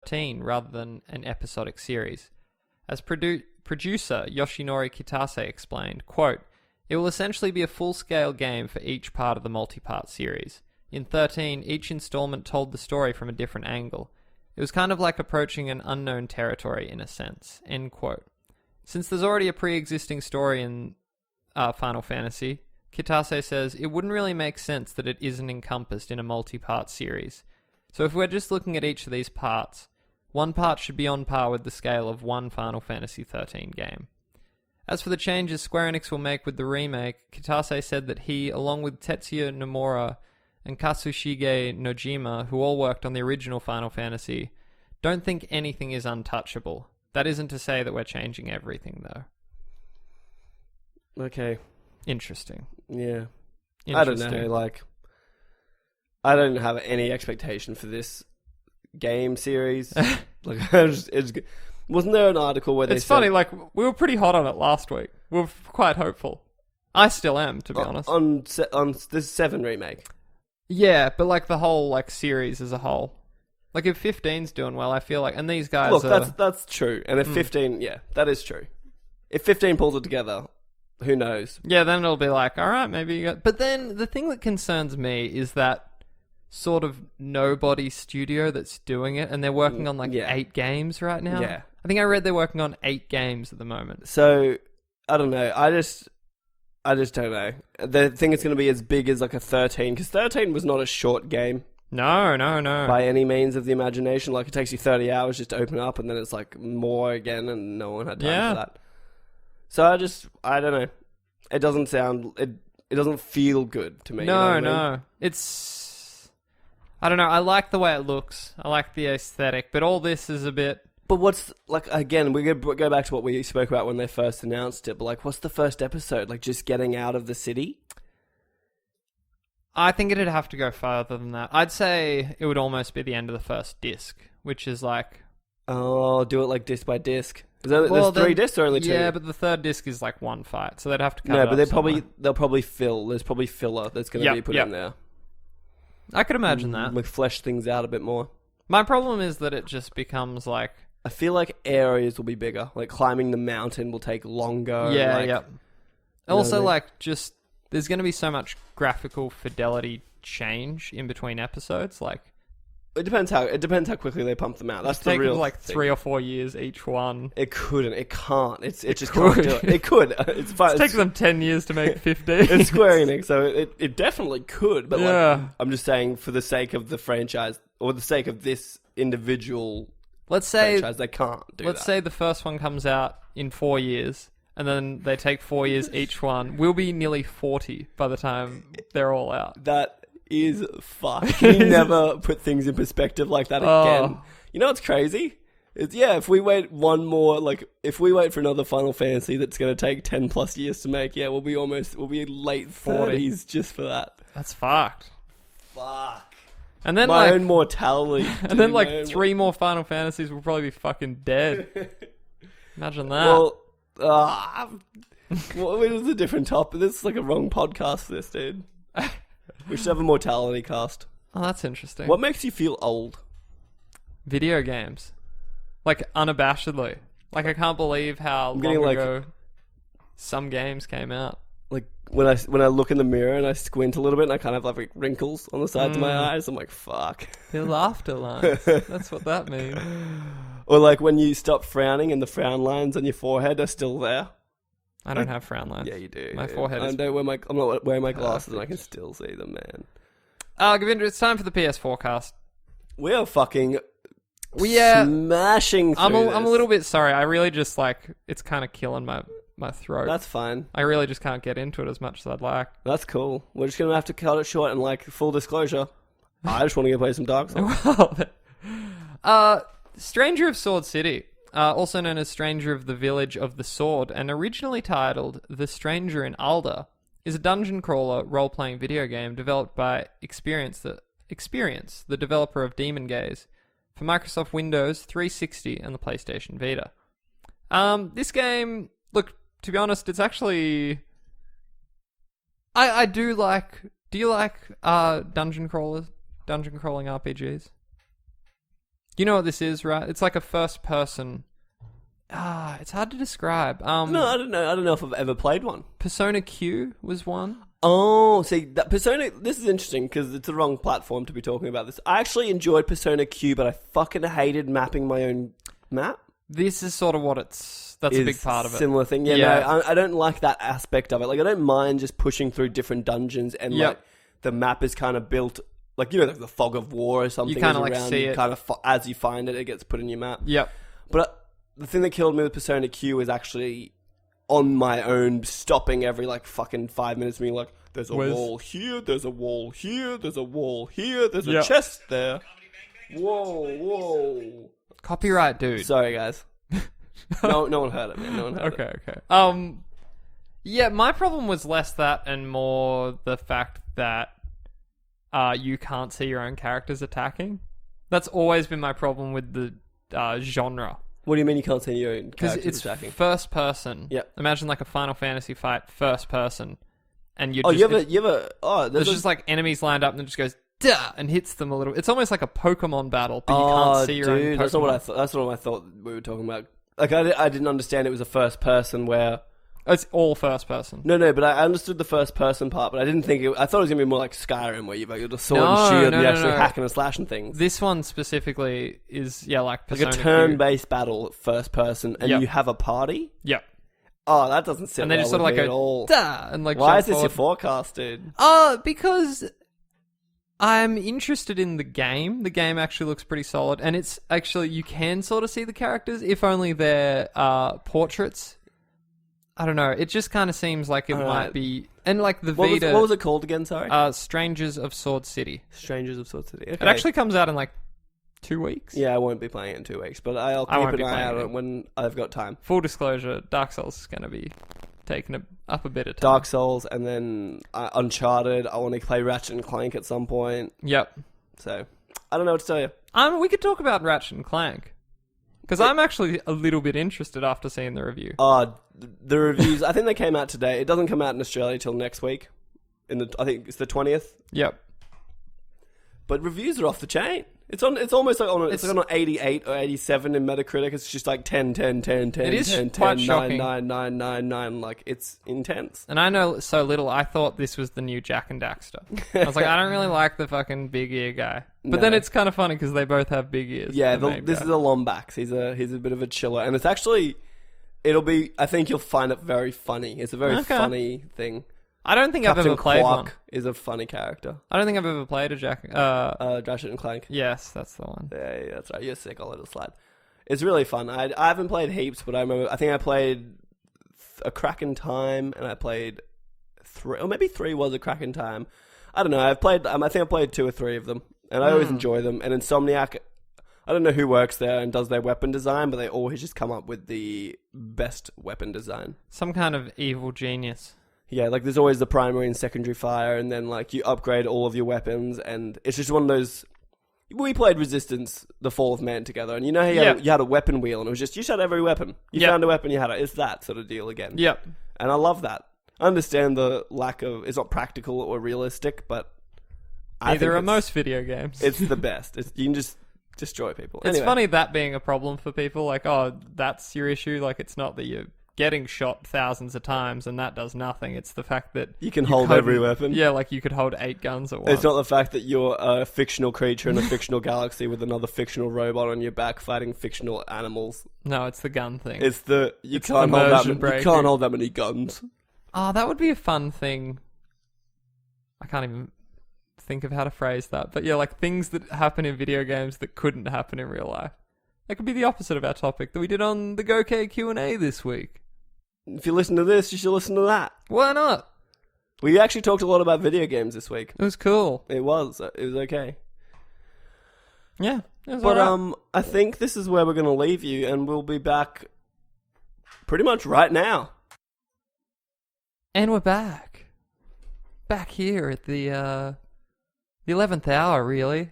13 rather than an episodic series. As producer Yoshinori Kitase explained, quote, "It will essentially be a full-scale game for each part of the multi-part series. In 13, each installment told the story from a different angle. It was kind of like approaching an unknown territory in a sense." End quote. Since there's already a pre-existing story in Final Fantasy, Kitase says it wouldn't really make sense that it isn't encompassed in a multi-part series. So if we're just looking at each of these parts, one part should be on par with the scale of one Final Fantasy XIII game. As for the changes Square Enix will make with the remake, Kitase said that he, along with Tetsuya Nomura and Katsushige Nojima, who all worked on the original Final Fantasy, don't think anything is untouchable. That isn't to say that we're changing everything, though. Okay. Interesting. Yeah. I don't know, like, I don't have any expectation for this game series. Like, wasn't there an article where they It's funny, like, we were pretty hot on it last week. We were quite hopeful. I still am, to be honest. On this 7 remake. Yeah, but, like, the whole, like, series as a whole. Like, if 15's doing well, I feel like, and these guys Look, that's true. And if 15, yeah, that is true. If 15 pulls it together, who knows? Yeah, then it'll be like, all right, maybe you got... But then the thing that concerns me is that sort of nobody studio that's doing it, and they're working on like 8 games right now. Yeah. I think I read they're working on 8 games at the moment. So, I don't know. I just don't know. They think it's going to be as big as like a 13, because 13 was not a short game. No. By any means of the imagination. Like, it takes you 30 hours just to open up, and then it's like more again, and no one had time for that. So I don't know. It doesn't sound, it doesn't feel good to me. No, you know what I mean? It's, I don't know. I like the way it looks. I like the aesthetic, but all this is a bit... But what's, like, again, we go back to what we spoke about when they first announced it, but like, what's the first episode? Like, just getting out of the city? I think it'd have to go further than that. I'd say it would almost be the end of the first disc, which is like... Oh, do it like disc by disc. There's 3 discs or only 2? Yeah, but the third disc is like one fight, so they'd have to cut it No, but somewhere. they'll probably fill. There's probably filler that's going to be put in there. I could imagine that. Like, flesh things out a bit more. My problem is that it just becomes like... I feel like areas will be bigger. Like, climbing the mountain will take longer. Yeah. Also, I mean? like, just... There's going to be so much graphical fidelity change in between episodes, like... It depends how quickly they pump them out. That's the real like thing. 3 or 4 years each one. It couldn't. It can't. It just can't do it. It could. It's fine. It takes them 10 years to make 15. It's Square Enix, so it definitely could. But like, I'm just saying, for the sake of the franchise, or the sake of this individual franchise, they can't do that. Let's say the first one comes out in 4 years, and then they take 4 years each one. We'll be nearly 40 by the time they're all out. That is fuck. Can you never put things in perspective like that again? You know what's crazy? It's, if we wait if we wait for another Final Fantasy that's going to take 10 plus years to make, we'll be late 40s just for that. That's fucked. Fuck. And then my own mortality. And then like 3 more Final Fantasies will probably be fucking dead. Imagine that. Well, it was a different topic. This is like a wrong podcast for this, dude. We should have a mortality cast. Oh, that's interesting. What makes you feel old? Video games. Like, unabashedly. Like, I can't believe how long ago some games came out. Like, when I look in the mirror and I squint a little bit and I kind of have like wrinkles on the sides of my eyes, I'm like, fuck. They're laughter lines. That's what that means. Or like when you stop frowning and the frown lines on your forehead are still there. I don't have frown lines. Yeah, you do. My forehead is... I'm not wearing my glasses and I can still see them, man. Govinda, it's time for the PS4 cast. We are fucking smashing through I'm a little bit sorry. I really just like... It's kind of killing my throat. That's fine. I really just can't get into it as much as I'd like. That's cool. We're just going to have to cut it short and like, full disclosure, I just want to go play some Dark Souls. Stranger of Sword City. Also known as Stranger of the Village of the Sword, and originally titled The Stranger in Alda, is a dungeon crawler role-playing video game developed by Experience, the developer of Demon Gaze, for Microsoft Windows 360 and the PlayStation Vita. This game, look, to be honest, it's actually... I do like... Do you like dungeon crawling RPGs? You know what this is, right? It's like a first person. It's hard to describe. No, I don't know. I don't know if I've ever played one. Persona Q was one. Oh, see, that Persona... This is interesting because it's the wrong platform to be talking about this. I actually enjoyed Persona Q, but I fucking hated mapping my own map. This is sort of what it's... That's a big part of it. Similar thing. Yeah, no, I don't like that aspect of it. Like, I don't mind just pushing through different dungeons and, like, the map is kind of built... Like, you know, like the fog of war or something. You kind of, like, see it. Kind of, as you find it, it gets put in your map. Yep. But the thing that killed me with Persona Q is actually on my own, stopping every, like, fucking 5 minutes, being like, there's a wall here, there's a wall here, there's a wall here, there's a chest there. Whoa. Copyright, dude. Sorry, guys. No one heard it, man. No one heard it. Okay. Yeah, my problem was less that and more the fact that you can't see your own characters attacking. That's always been my problem with the genre. What do you mean you can't see your own characters attacking? Because it's first person. Yep. Imagine like a Final Fantasy fight, first person, and you're there's just like enemies lined up and it just goes duh and hits them a little. It's almost like a Pokemon battle, but you can't see your own Pokemon. That's not what I thought. That's not what I thought we were talking about. Like I didn't understand it was a first person where. It's all first person. No, but I understood the first person part, but I didn't think I thought it was gonna be more like Skyrim, where you've got a sword and shield, and you're actually hacking and slashing things. This one specifically is like Persona a turn-based battle, first person, and you have a party. Yep. Oh, that doesn't sit and they well just sort of with like me at all. Duh, and like. Why is this your forecast, dude? Because I'm interested in the game. The game actually looks pretty solid, and it's actually you can sort of see the characters, if only they're portraits. I don't know. It just kind of seems like it might be... And like the Vita... What was it called again, sorry? Strangers of Sword City. Strangers of Sword City. Okay. It actually comes out in like 2 weeks. Yeah, I won't be playing it in 2 weeks, but I'll keep an eye out on it when I've got time. Full disclosure, Dark Souls is going to be taking up a bit of time. Dark Souls and then Uncharted. I want to play Ratchet and Clank at some point. Yep. So, I don't know what to tell you. We could talk about Ratchet and Clank. Because I'm actually a little bit interested after seeing the review. The reviews, I think they came out today. It doesn't come out in Australia till next week. I think it's the 20th. Yep. But reviews are off the chain. It's almost like it's like on 88 or 87 in Metacritic. It's just like 10, 10, 10, 10, it is 10, quite 10, shocking. 9, 9, 9, 9, 9. Like, it's intense. And I know so little, I thought this was the new Jak and Daxter. I was like, I don't really like the fucking big ear guy. But then it's kind of funny because they both have big ears. Yeah, this is a Lombax. He's a bit of a chiller. And it's actually, I think you'll find it very funny. It's a very funny thing. I don't think I've ever played Quark one. Is a funny character. I don't think I've ever played a Jak. Ratchet and Clank. Yes, that's the one. Yeah, that's right. You're sick. I'll let it slide. It's really fun. I haven't played heaps, but I think I played a crack in time, and I played 3, or maybe 3 was a crack in time. I don't know. I think I played 2 or 3 of them, and I always enjoy them. And Insomniac, I don't know who works there and does their weapon design, but they always just come up with the best weapon design. Some kind of evil genius. Yeah, like there's always the primary and secondary fire, and then like you upgrade all of your weapons, and it's just one of those. We played Resistance, The Fall of Man together, and you know how you had a weapon wheel, and it was just you shot every weapon. You found a weapon, you had it. It's that sort of deal again. Yep. And I love that. I understand the lack of. It's not practical or realistic, but neither are most video games. It's the best. You can just destroy people. It's funny that being a problem for people. Like, oh, that's your issue. Like, it's not that you're getting shot thousands of times and that does nothing. It's the fact that you can hold every weapon. Yeah, like you could hold 8 guns at once. It's not the fact that you're a fictional creature in a fictional galaxy with another fictional robot on your back fighting fictional animals. No, it's the gun thing. You can't hold that many guns. Oh, that would be a fun thing. I can't even think of how to phrase that. But yeah, like things that happen in video games that couldn't happen in real life. That could be the opposite of our topic that we did on the GoK Q&A this week. If you listen to this, you should listen to that. Why not? We actually talked a lot about video games this week. It was cool. It was okay. Yeah, it was alright. I think this is where we're going to leave you, and we'll be back pretty much right now. And we're back. Back here at the 11th hour, really.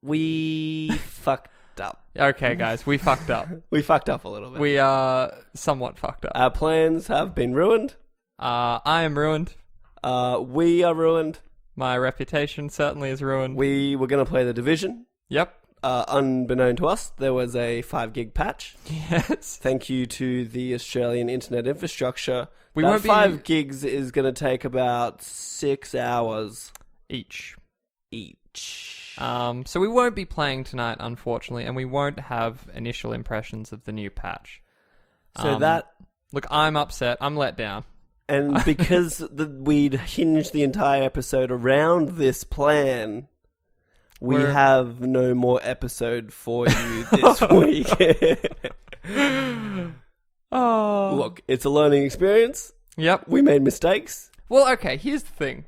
We fucked up. Okay, guys, we fucked up. We fucked up a little bit. We are somewhat fucked up. Our plans have been ruined. I am ruined. We are ruined. My reputation certainly is ruined. We were going to play The Division. Yep. Unbeknown to us, there was a 5 gig patch. Yes. Thank you to the Australian internet infrastructure. We that won't be 5 gigs is going to take about 6 hours each. So So we won't be playing tonight, unfortunately, and we won't have initial impressions of the new patch. Look, I'm upset. I'm let down. And because we'd hinged the entire episode around this plan, we have no more episode for you this week. Look, it's a learning experience. Yep. We made mistakes. Well, okay, here's the thing.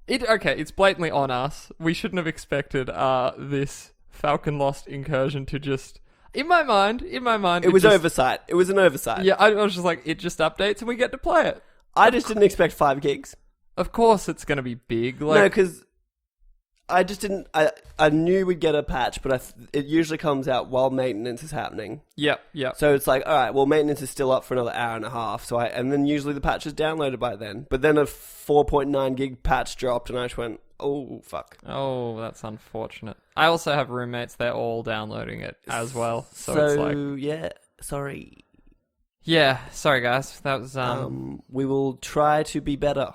It's blatantly on us. We shouldn't have expected this Falcon Lost Incursion to just... In my mind... It was oversight. It was an oversight. Yeah, I was just like, it just updates and we get to play it. I just didn't expect 5 gigs. Of course it's going to be big. No, because I just didn't... I knew we'd get a patch, but it usually comes out while maintenance is happening. Yep. So it's like, all right, well, maintenance is still up for another hour and a half. And then usually the patch is downloaded by then. But then a 4.9 gig patch dropped, and I just went, oh, fuck. Oh, that's unfortunate. I also have roommates. They're all downloading it as well. So it's like... yeah, sorry. Yeah, sorry, guys. That was... we will try to be better.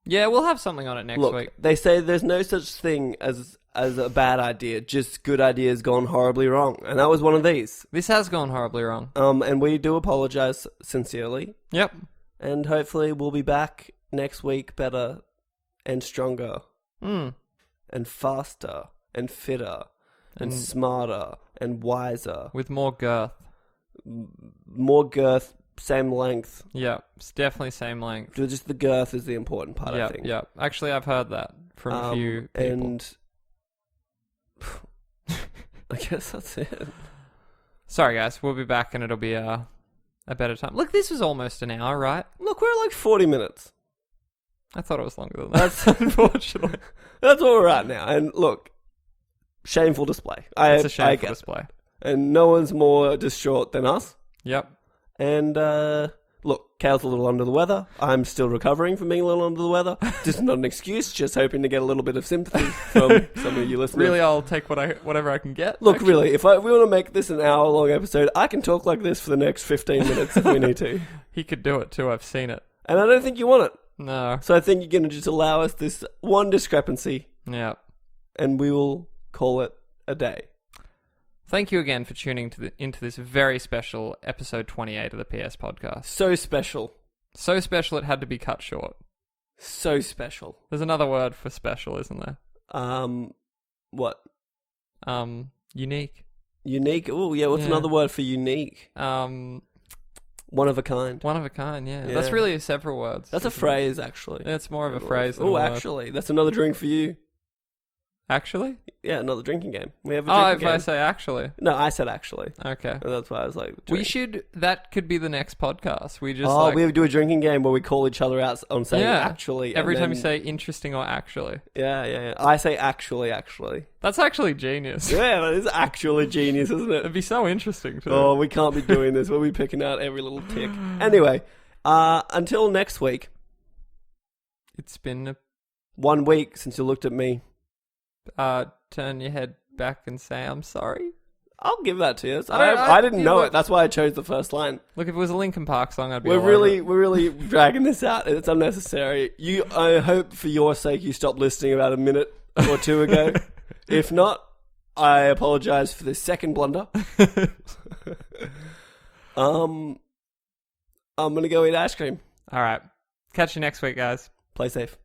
Yeah, we'll have something on it next week. They say there's no such thing as a bad idea, just good ideas gone horribly wrong. And that was one of these. This has gone horribly wrong. And we do apologize sincerely. Yep. And hopefully we'll be back next week better and stronger. And faster and fitter and smarter and wiser. With more girth. More girth, same length. Yeah, it's definitely same length. Just the girth is the important part, I think. Yeah, actually I've heard that from a few people. And I guess that's it. Sorry guys, we'll be back and it'll be a better time. Look, this was almost an hour, right? Look, we're at like 40 minutes. I thought it was longer than that. That's unfortunately. That's where we're at now. And look, shameful display. It's a shameful display. And no one's more distraught than us. Yep. And look, Kale's a little under the weather. I'm still recovering from being a little under the weather. Just not an excuse, just hoping to get a little bit of sympathy from some of you listeners. Really, I'll take whatever I can get. Look, actually. Really, if we want to make this an hour-long episode, I can talk like this for the next 15 minutes if we need to. He could do it too, I've seen it. And I don't think you want it. No. So I think you're going to just allow us this one discrepancy. Yeah. And we will call it a day. Thank you again for tuning into this very special episode 28 of the PS podcast. So special. So special it had to be cut short. So special. There's another word for special, isn't there? What? Unique. Unique? Oh, yeah, what's another word for unique? One of a kind. One of a kind, yeah. That's really several words. That's a phrase, actually. It's more of a phrase than Oh, actually. That's another drink for you. Actually? Yeah, another drinking game. We have a drinking game. I say actually. No, I said actually. Okay. And that's why I was like... That could be the next podcast. We just we do a drinking game where we call each other out on saying actually. Every time you say interesting or actually. Yeah. I say actually. That's actually genius. Yeah, that is actually genius, isn't it? It'd be so interesting too. Oh, we can't be doing this. We'll be picking out every little tick. Anyway, until next week. It's been 1 week since you looked at me. Turn your head back and say, I'm sorry. I'll give that to you. I didn't know it. That's why I chose the first line. Look, if it was a Linkin Park song, I'd be We're really dragging this out. It's unnecessary. I hope for your sake you stopped listening about a minute or two ago. If not, I apologize for this second blunder. I'm going to go eat ice cream. All right. Catch you next week, guys. Play safe.